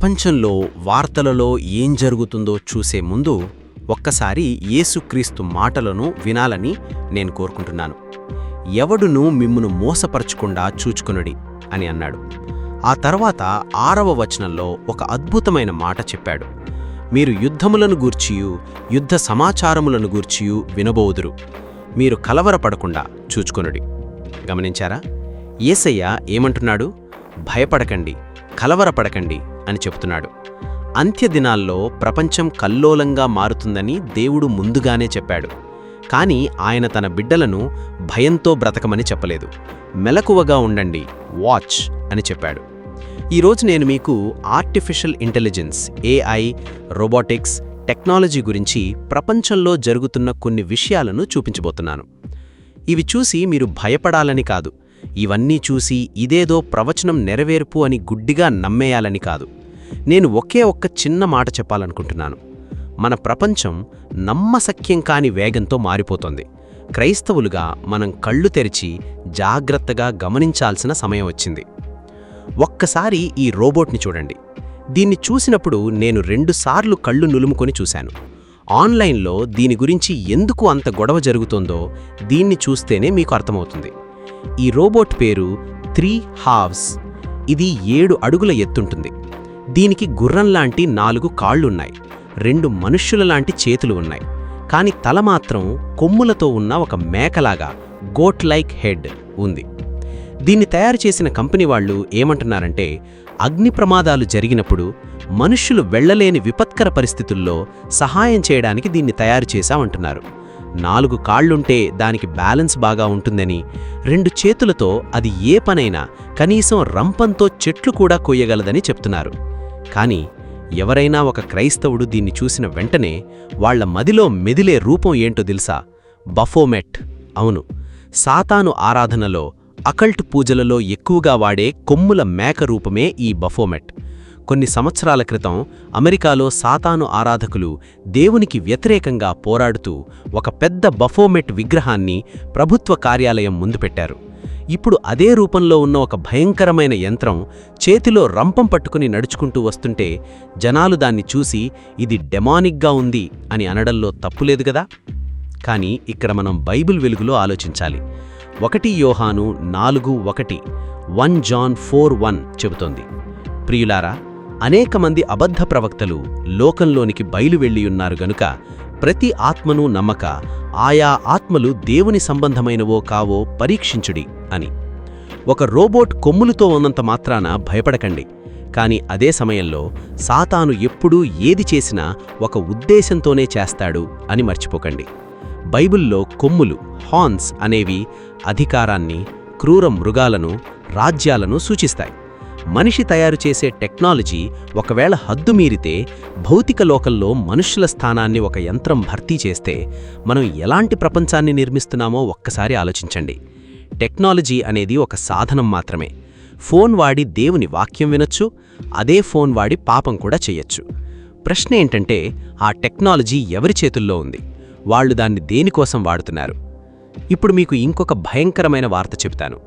ప్రపంచంలో వార్తలలో ఏం జరుగుతుందో చూసే ముందు ఒక్కసారి యేసుక్రీస్తు మాటలను వినాలని నేను కోరుకుంటున్నాను. ఎవడునూ మిమ్మును మోసపరచకుండా చూచుకొనుడి అని అన్నాడు. ఆ తర్వాత 6వ వచనంలో ఒక అద్భుతమైన మాట చెప్పాడు. మీరు యుద్ధములను గూర్చియు యుద్ధ సమాచారములను గూర్చియు వినబోదురు. మీరు కలవరపడకుండా చూచుకొనుడి. గమనించారా? యేసయ్య ఏమంటున్నాడు? భయపడకండి, కలవరపడకండి అని చెప్తున్నాడు. అంత్యదినాల్లో ప్రపంచం కల్లోలంగా మారుతుందని దేవుడు ముందుగానే చెప్పాడు. కానీ ఆయన తన బిడ్డలను భయంతో బ్రతకమని చెప్పలేదు. మెలకువగా ఉండండి, వాచ్ అని చెప్పాడు. ఈరోజు నేను మీకు artificial intelligence, AI, robotics, technology గురించి ప్రపంచంలో జరుగుతున్న కొన్ని విషయాలను చూపించబోతున్నాను. ఇవి చూసి మీరు భయపడాలని కాదు, ఇవన్నీ చూసి ఇదేదో ప్రవచనం నెరవేర్పు అని గుడ్డిగా నమ్మేయాలని కాదు. నేను ఒకే ఒక్క చిన్న మాట చెప్పాలనుకుంటున్నాను. మన ప్రపంచం నమ్మశక్యం కాని వేగంతో మారిపోతోంది. క్రైస్తవులుగా మనం కళ్ళు తెరిచి జాగ్రత్తగా గమనించాల్సిన సమయం వచ్చింది. ఒక్కసారి ఈ రోబోట్ని చూడండి. దీన్ని చూసినప్పుడు నేను 2 సార్లు కళ్ళు నులుముకొని చూశాను. ఆన్లైన్లో దీని గురించి ఎందుకు అంత గొడవ జరుగుతోందో దీన్ని చూస్తేనే మీకు అర్థమవుతుంది. ఈ రోబోట్ పేరు 3 హావ్స్. ఇది 7 అడుగుల ఎత్తుంటుంది. దీనికి గుర్రంలాంటి 4 కాళ్లున్నాయి, 2 మనుష్యులలాంటి చేతులు ఉన్నాయి. కాని తల మాత్రం కొమ్ములతో ఉన్న ఒక మేకలాగా గోట్ లైక్ హెడ్ ఉంది. దీన్ని తయారు చేసిన కంపెనీ వాళ్ళు ఏమంటున్నారంటే, అగ్ని ప్రమాదాలు జరిగినప్పుడు మనుష్యులు వెళ్లలేని విపత్కర పరిస్థితుల్లో సహాయం చేయడానికి దీన్ని తయారు చేశామంటున్నారు. 4 కాళ్లుంటే దానికి బ్యాలెన్స్ బాగా ఉంటుందని, 2 చేతులతో అది ఏ పనైనా కనీసం రంపంతో చెట్లు కూడా కొయ్యగలదని చెప్తున్నారు. కానీ ఎవరైనా ఒక క్రైస్తవుడు దీన్ని చూసిన వెంటనే వాళ్ల మదిలో మెదిలే రూపం ఏంటో తెలుసా? బఫోమెట్. అవును, సాతాను ఆరాధనలో, అకల్ట్ పూజలలో ఎక్కువగా వాడే కొమ్ముల మేక రూపమే ఈ బఫోమెట్. కొన్ని సంవత్సరాల క్రితం అమెరికాలో సాతాను ఆరాధకులు దేవునికి వ్యతిరేకంగా పోరాడుతూ ఒక పెద్ద బఫోమెట్ విగ్రహాన్ని ప్రభుత్వ కార్యాలయం ముందు పెట్టారు. ఇప్పుడు అదే రూపంలో ఉన్న ఒక భయంకరమైన యంత్రం చేతిలో రంపం పట్టుకుని నడుచుకుంటూ వస్తుంటే జనాలు దాన్ని చూసి ఇది డెమానిక్గా ఉంది అని అనడంలో తప్పులేదు గదా? కానీ ఇక్కడ మనం బైబిల్ వెలుగులో ఆలోచించాలి. 1 యోహాను 4:1, 1 జాన్ 4:1 చెబుతోంది. ప్రియులారా, అనేక మంది అబద్ధ ప్రవక్తలు లోకంలోనికి బయలువెళ్ళియున్నారు గనుక ప్రతి ఆత్మను నమ్మక ఆయా ఆత్మలు దేవుని సంబంధమైనవో కావో పరీక్షించుడి అని. ఒక రోబోట్ కొమ్ములతో ఉన్నంత మాత్రాన భయపడకండి. కాని అదే సమయంలో సాతాను ఎప్పుడూ ఏది చేసినా ఒక ఉద్దేశంతోనే చేస్తాడు అని మర్చిపోకండి. బైబిల్లో కొమ్ములు, హార్న్స్ అనేవి అధికారాన్ని, క్రూర మృగాలను, రాజ్యాలను సూచిస్తాయి. మనిషి తయారు చేసే టెక్నాలజీ ఒకవేళ హద్దు మీరితే, భౌతిక లోకంలో మనుష్యుల స్థానాన్ని ఒక యంత్రం భర్తీ చేస్తే మనం ఎలాంటి ప్రపంచాన్ని నిర్మిస్తున్నామో ఒక్కసారి ఆలోచించండి. టెక్నాలజీ అనేది ఒక సాధనం మాత్రమే. ఫోన్ వాడి దేవుని వాక్యం వినొచ్చు, అదే ఫోన్ వాడి పాపం కూడా చెయ్యొచ్చు. ప్రశ్న ఏంటంటే, ఆ టెక్నాలజీ ఎవరి చేతుల్లో ఉంది? వాళ్ళు దాన్ని దేనికోసం వాడుతున్నారు? ఇప్పుడు మీకు ఇంకొక భయంకరమైన వార్త చెబుతాను.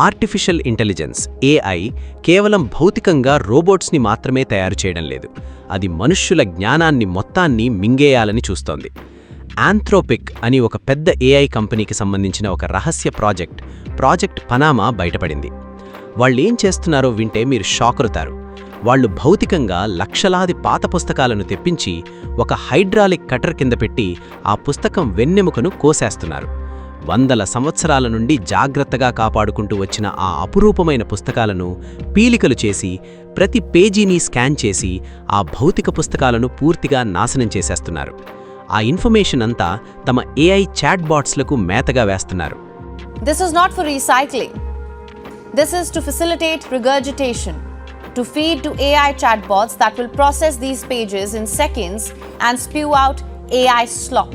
ఆర్టిఫిషియల్ ఇంటెలిజెన్స్, ఏఐ, కేవలం భౌతికంగా రోబోట్స్ని మాత్రమే తయారు చేయడం లేదు. అది మనుష్యుల జ్ఞానాన్ని మొత్తాన్ని మింగేయాలని చూస్తోంది. ఆంథ్రోపిక్ అని ఒక పెద్ద ఏఐ కంపెనీకి సంబంధించిన ఒక రహస్య ప్రాజెక్ట్ పనామా బయటపడింది. వాళ్ళేం చేస్తున్నారో వింటే మీరు షాకురుతారు. వాళ్ళు భౌతికంగా లక్షలాది పాత పుస్తకాలను తెప్పించి ఒక హైడ్రాలిక్ కటర్ కింద పెట్టి ఆ పుస్తకం వెన్నెముకను కోసేస్తున్నారు. 100 సంవత్సరాల నుండి జాగ్రత్తగా కాపాడుకుంటూ వచ్చిన ఆ అపురూపమైన పుస్తకాలను పీలికలు చేసి ప్రతి పేజీని స్కాన్ చేసి ఆ భౌతిక పుస్తకాలను పూర్తిగా నాశనం చేసేస్తున్నారు. ఆ ఇన్ఫర్మేషన్ అంతా తమ ఏఐ చాట్ బాట్స్లకు మేతగా వేస్తున్నారు. This is not for recycling. This is to facilitate regurgitation, to feed to AI chatbots that will process these pages in seconds and spew out AI slop.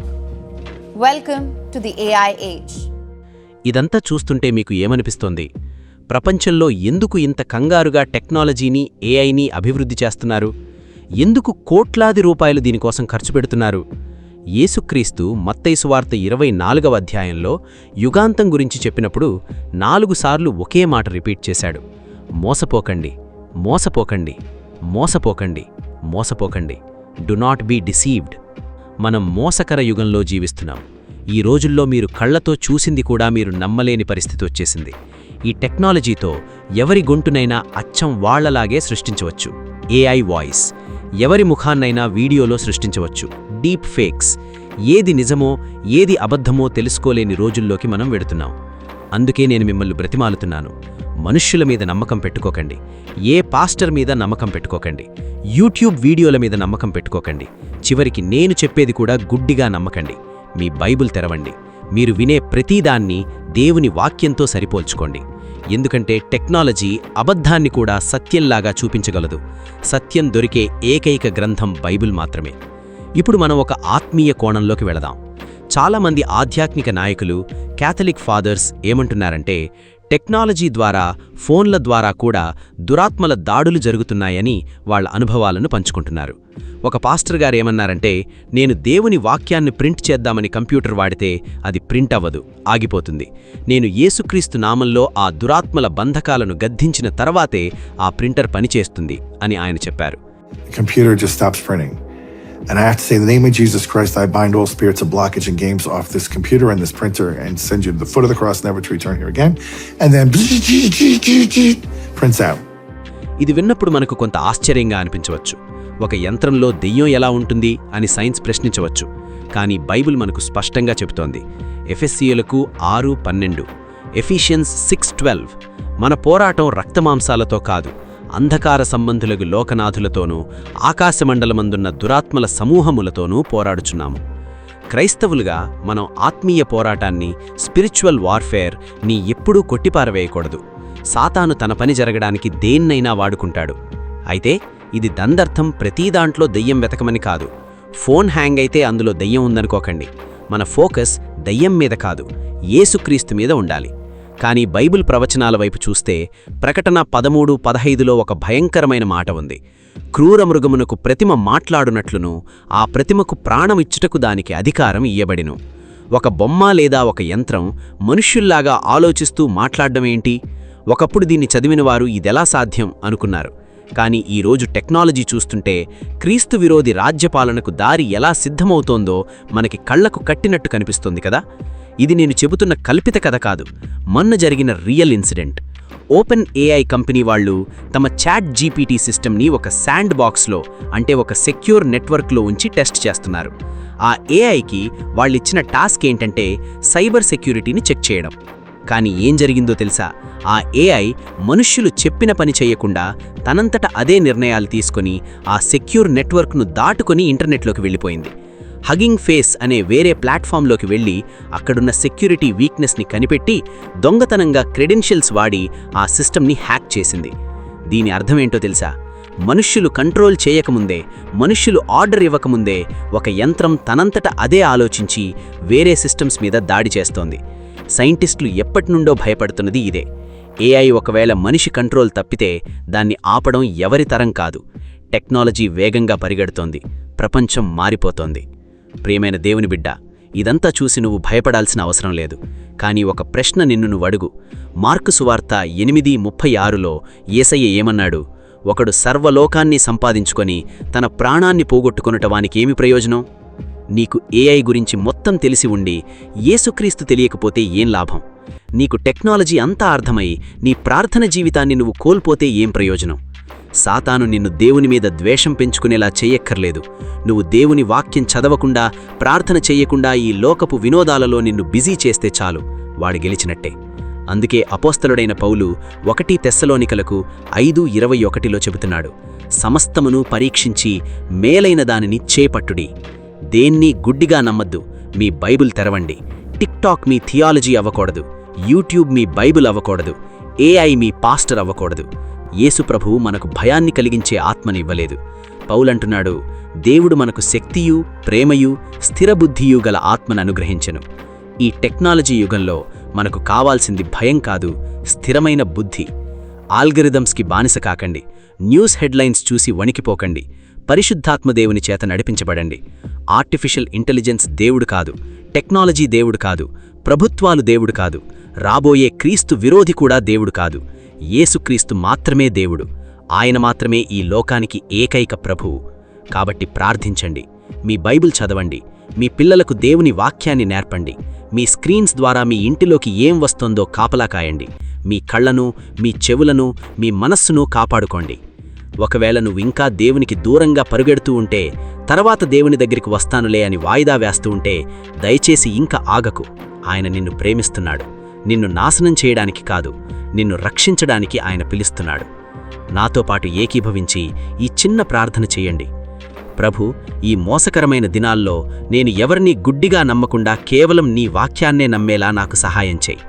Welcome to the AI age. ఇదంతా చూస్తుంటే మీకు ఏమనిపిస్తోంది? ప్రపంచంలో ఎందుకు ఇంత కంగారుగా టెక్నాలజీని, ఏఐని అభివృద్ధి చేస్తున్నారు? ఎందుకు కోట్లాది రూపాయలు దీనికోసం ఖర్చు పెడుతున్నారు? యేసుక్రీస్తు మత్తయి సువార్త 24వ అధ్యాయంలో యుగాంతం గురించి చెప్పినప్పుడు 4 సార్లు ఒకే మాట రిపీట్ చేశాడు. మోసపోకండి, మోసపోకండి, మోసపోకండి, మోసపోకండి. Do not be deceived. మనం మోసకర యుగంలో జీవిస్తున్నాం. ఈ రోజుల్లో మీరు కళ్లతో చూసింది కూడా మీరు నమ్మలేని పరిస్థితి వచ్చేసింది. ఈ టెక్నాలజీతో ఎవరి గొంతునైనా అచ్చం వాళ్లలాగే సృష్టించవచ్చు. ఏఐ వాయిస్, ఎవరి ముఖాన్నైనా వీడియోలో సృష్టించవచ్చు. డీప్ ఫేక్స్, ఏది నిజమో ఏది అబద్ధమో తెలుసుకోలేని రోజుల్లోకి మనం వెడుతున్నాం. అందుకే నేను మిమ్మల్ని బ్రతిమాలుతున్నాను, మనుష్యుల మీద నమ్మకం పెట్టుకోకండి, ఏ పాస్టర్ మీద నమ్మకం పెట్టుకోకండి, యూట్యూబ్ వీడియోల మీద నమ్మకం పెట్టుకోకండి, చివరికి నేను చెప్పేది కూడా గుడ్డిగా నమ్మకండి. మీ బైబిల్ తెరవండి, మీరు వినే ప్రతిదాన్ని దేవుని వాక్యంతో సరిపోల్చుకోండి. ఎందుకంటే టెక్నాలజీ అబద్ధాన్ని కూడా సత్యంలాగా చూపించగలదు. సత్యం దొరికే ఏకైక గ్రంథం బైబిల్ మాత్రమే. ఇప్పుడు మనం ఒక ఆత్మీయ కోణంలోకి వెళదాం. చాలామంది ఆధ్యాత్మిక నాయకులు, క్యాథలిక్ ఫాదర్స్ ఏమంటున్నారంటే, టెక్నాలజీ ద్వారా, ఫోన్ల ద్వారా కూడా దురాత్మల దాడులు జరుగుతున్నాయని వాళ్ళ అనుభవాలను పంచుకుంటున్నారు. ఒక పాస్టర్ గారు ఏమన్నారంటే, నేను దేవుని వాక్యాన్ని ప్రింట్ చేద్దామని కంప్యూటర్ వాడితే అది ప్రింట్ అవ్వదు, ఆగిపోతుంది. నేను యేసుక్రీస్తు నామంలో ఆ దురాత్మల బంధకాలను గద్దించిన తర్వాతే ఆ ప్రింటర్ పనిచేస్తుంది అని ఆయన చెప్పారు. Computer just stops printing. And I have to say, in the name of Jesus Christ, I bind all spirits of blockage and games off this computer and this printer and send you to the foot of the cross, never to return here again. And then prints out. ఇది విన్నప్పుడు మనకు కొంత ఆశ్చర్యంగా అనిపించవచ్చు. ఒక యంత్రంలో దెయ్యం ఎలా ఉంటుంది అని సైన్స్ ప్రశ్నించవచ్చు. కానీ బైబిల్ మనకు స్పష్టంగా చెబుతోంది. ఎఫెసీయులకు 6:12, ఎఫిషియన్స్ 6:12, మన పోరాటం రక్తమాంసాలతో కాదు, అంధకార సంబంధులకు లోకనాథులతోనూ ఆకాశమండలమందున్న దురాత్మల సమూహములతోనూ పోరాడుచున్నాము. క్రైస్తవులుగా మనం ఆత్మీయ పోరాటాన్ని, స్పిరిచువల్ వార్ఫేర్ ని ఎప్పుడూ కొట్టిపారవేయకూడదు. సాతాను తన పని జరగడానికి దేన్నైనా వాడుకుంటాడు. అయితే ఇది దందర్థం ప్రతీదాంట్లో దెయ్యం వెతకమని కాదు. ఫోన్ హ్యాంగ్ అయితే అందులో దెయ్యం ఉందనుకోకండి. మన ఫోకస్ దెయ్యం మీద కాదు, యేసుక్రీస్తు మీద ఉండాలి. కానీ బైబిల్ ప్రవచనాల వైపు చూస్తే ప్రకటన 13:15లో ఒక భయంకరమైన మాట ఉంది. క్రూర మృగమునకు ప్రతిమ మాట్లాడునట్లును ఆ ప్రతిమకు ప్రాణమిచ్చుటకు దానికి అధికారం ఇయ్యబడిను. ఒక బొమ్మ లేదా ఒక యంత్రం మనుష్యుల్లాగా ఆలోచిస్తూ మాట్లాడ్డమేంటి? ఒకప్పుడు దీన్ని చదివినవారు ఇదెలా సాధ్యం అనుకున్నారు. కానీ ఈరోజు టెక్నాలజీ చూస్తుంటే క్రీస్తు విరోధి రాజ్యపాలనకు దారి ఎలా సిద్ధమవుతోందో మనకి కళ్లకు కట్టినట్టు కనిపిస్తోంది కదా. ఇది నేను చెబుతున్న కల్పిత కథ కాదు, మొన్న జరిగిన real incident. Open AI company వాళ్ళు తమ చాట్ జీపీటీ సిస్టమ్ని ఒక శాండ్ బాక్స్లో, అంటే ఒక సెక్యూర్ నెట్వర్క్లో ఉంచి టెస్ట్ చేస్తున్నారు. ఆ ఏఐకి వాళ్ళిచ్చిన టాస్క్ ఏంటంటే సైబర్ సెక్యూరిటీని చెక్ చేయడం. కానీ ఏం జరిగిందో తెలుసా? ఆ ఏఐ మనుష్యులు చెప్పిన పని చేయకుండా తనంతట అదే నిర్ణయాలు తీసుకొని ఆ సెక్యూర్ నెట్వర్క్ను దాటుకొని ఇంటర్నెట్లోకి వెళ్ళిపోయింది. హగింగ్ ఫేస్ అనే వేరే ప్లాట్ఫామ్లోకి వెళ్ళి అక్కడున్న సెక్యూరిటీ వీక్నెస్ని కనిపెట్టి దొంగతనంగా క్రెడెన్షియల్స్ వాడి ఆ సిస్టమ్ని హ్యాక్ చేసింది. దీని అర్థమేంటో తెలుసా? మనుష్యులు కంట్రోల్ చేయకముందే, మనుష్యులు ఆర్డర్ ఇవ్వకముందే ఒక యంత్రం తనంతట అదే ఆలోచించి వేరే సిస్టమ్స్ మీద దాడి చేస్తోంది. సైంటిస్టులు ఎప్పటినుండో భయపడుతున్నది ఇదే. ఏఐ ఒకవేళ మనిషి కంట్రోల్ తప్పితే దాన్ని ఆపడం ఎవరి తరం కాదు. టెక్నాలజీ వేగంగా పరిగెడుతోంది, ప్రపంచం మారిపోతోంది. ప్రియమైన దేవుని బిడ్డ, ఇదంతా చూసి నువ్వు భయపడాల్సిన అవసరం లేదు. కానీ ఒక ప్రశ్న నిన్ను అడుగు. మార్కు సువార్త 8:36లో యేసయ్య ఏమన్నాడు? ఒకడు సర్వలోకాన్ని సంపాదించుకొని తన ప్రాణాన్ని పోగొట్టుకొనుట వానికేమి ప్రయోజనం? నీకు ఏఐ గురించి మొత్తం తెలిసి ఉండి యేసుక్రీస్తు తెలియకపోతే ఏం లాభం? నీకు టెక్నాలజీ అంతా అర్థమై నీ ప్రార్థన జీవితాన్ని నువ్వు కోల్పోతే ఏం ప్రయోజనం? సాతాను నిన్ను దేవుని మీద ద్వేషం పెంచుకునేలా చెయ్యక్కర్లేదు. నువ్వు దేవుని వాక్యం చదవకుండా, ప్రార్థన చెయ్యకుండా ఈ లోకపు వినోదాలలో నిన్ను బిజీ చేస్తే చాలు, వాడు గెలిచినట్టే. అందుకే అపోస్తలుడైన పౌలు 1 తెస్సలోనికలకు 5:21లో చెబుతున్నాడు, సమస్తమును పరీక్షించి మేలైన దానిని చేపట్టుడి. దేన్ని గుడ్డిగా నమ్మద్దు. మీ బైబిల్ తెరవండి. టిక్టాక్ మీ థియాలజీ అవ్వకూడదు, యూట్యూబ్ మీ బైబిల్ అవ్వకూడదు, ఏఐ మీ పాస్టర్ అవ్వకూడదు. యేసు ప్రభువు మనకు భయాన్ని కలిగించే ఆత్మని ఇవ్వలేదు. పౌలంటున్నాడు, దేవుడు మనకు శక్తియు, ప్రేమయు, స్థిరబుద్ధియు గల ఆత్మను అనుగ్రహించెను. ఈ టెక్నాలజీ యుగంలో మనకు కావాల్సింది భయం కాదు, స్థిరమైన బుద్ధి. ఆల్గరిథమ్స్కి బానిస కాకండి. న్యూస్ హెడ్లైన్స్ చూసి వణికిపోకండి. పరిశుద్ధాత్మదేవుని చేత నడిపించబడండి. ఆర్టిఫిషియల్ ఇంటెలిజెన్స్ దేవుడు కాదు, టెక్నాలజీ దేవుడు కాదు, ప్రభుత్వాలు దేవుడు కాదు, రాబోయే క్రీస్తు విరోధి కూడా దేవుడు కాదు. యేసుక్రీస్తు మాత్రమే దేవుడు. ఆయన మాత్రమే ఈ లోకానికి ఏకైక ప్రభువు. కాబట్టి ప్రార్థించండి, మీ బైబిల్ చదవండి, మీ పిల్లలకు దేవుని వాక్యాన్ని నేర్పండి, మీ స్క్రీన్స్ ద్వారా మీ ఇంటిలోకి ఏం వస్తోందో కాపలా కాయండి, మీ కళ్ళను, మీ చెవులను, మీ మనస్సును కాపాడుకోండి. ఒకవేళ నువ్వింకా దేవునికి దూరంగా పరుగెడుతూ ఉంటే, తర్వాత దేవుని దగ్గరికి వస్తానులే అని వాయిదా వేస్తూ ఉంటే, దయచేసి ఇంకా ఆగకు. ఆయన నిన్ను ప్రేమిస్తున్నాడు. నిన్ను నాశనం చేయడానికి కాదు, నిన్ను రక్షించడానికి ఆయన పిలుస్తున్నాడు. నాతో పాటు ఏకీభవించి ఈ చిన్న ప్రార్థన చెయ్యండి. ప్రభు, ఈ మోసకరమైన దినాల్లో నేను ఎవరినీ గుడ్డిగా నమ్మకుండా కేవలం నీ వాక్యాన్నే నమ్మేలా నాకు సహాయం చేయి.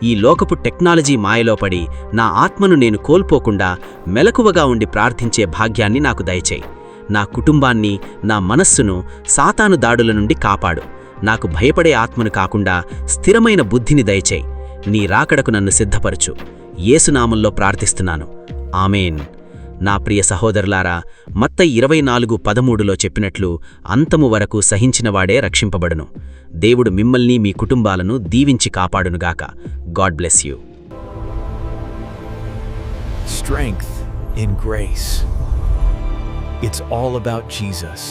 ఈ లోకపు టెక్నాలజీ మాయలో పడి నా ఆత్మను నేను కోల్పోకుండా మెలకువగా ఉండి ప్రార్థించే భాగ్యాన్ని నాకు దయచేయి. నా కుటుంబాన్ని, నా మనస్సును సాతాను దాడుల నుండి కాపాడు. నాకు భయపడే ఆత్మను కాకుండా స్థిరమైన బుద్ధిని దయచేయి. నీ రాకడకు నన్ను సిద్ధపరచు. యేసునామంలో ప్రార్థిస్తున్నాను. ఆమేన్. నా ప్రియ సహోదరులారా, మత్తయి 24:13లో చెప్పినట్లు అంతము వరకు సహించినవాడే రక్షింపబడును. దేవుడు మిమ్మల్ని, మీ కుటుంబాలను దీవించి కాపాడునుగాక. God bless you. Strength in grace. It's all about Jesus.